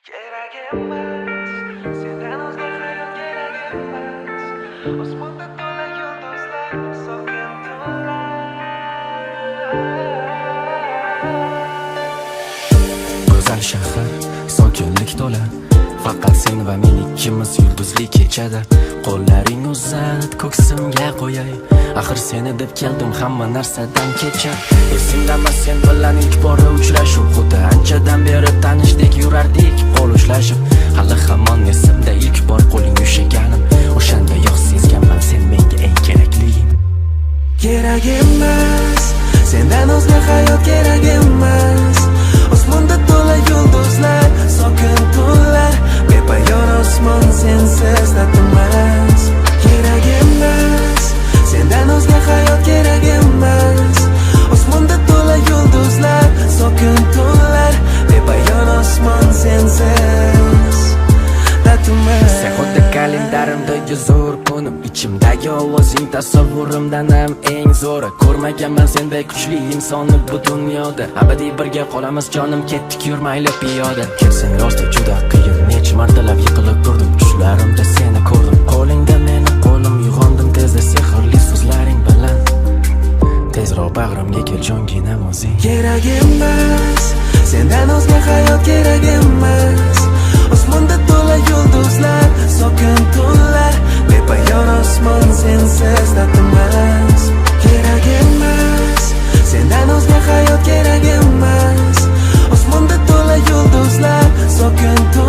Kerak emas, sendan o'zga hayot kerak emas. Osmonda to'la yulduzlar, sokin tunlar. Go'zal shahar, sokinlik to'la. Faqat sen va men ikkimiz yulduzli kechada. Qo'llaring uzat, ko'ksimga qo'yay. Axir seni deb keldim hamma narsadan kechar. Esingdami sen bilan ilk bora uchrashuv? Xuddi anchadan beri tanishdek yurardik qo'l ushlashib. Hali hamon esimda ilk bor qo'ling ushlaganim. O'shanda yo'q sezganman sen menga eng kerakliging. Kerak emas, sendan o'zga hayot kerak emas. Osmonda to'la yulduzlar, sokin tunlar. Bepoyon osmon sensiz tatimas. Kerak emas, sendan o'zga hayot kerak emas. Osmonda to'la yulduzlar, sokin tunlar. Bepoyon osmon sensiz tatimas. Sen xuddi kalendarimda yozur kunim. Ichimdagi ovozing tasavvurimdan ham eng zo'ri. Ko'rmaganman sendek kuchli insonni bu dunyoda. Abadiy birga qolamiz jonim, ketdik yurmayli piyoda. Kelsin yozda juda qiyin, necha martalab yiqilib turdim. Tushlarimda seni ko'rdim, qo'lingda meni qo'lim. Uyg'ondim tezda sehrli so'zlaring bilan. Tezroq bag'rimga kel jonginam o'zing. Kerak emas, sendan o'zga hayot kerak emas. Osmonda to'la yulduzlar, sokin tunlar. Bepoyon osmon sensiz tatimas. Kerak emas, sendan o'zga hayot kerak emas. Osmonda to'la yulduzlar, sokin tunlar.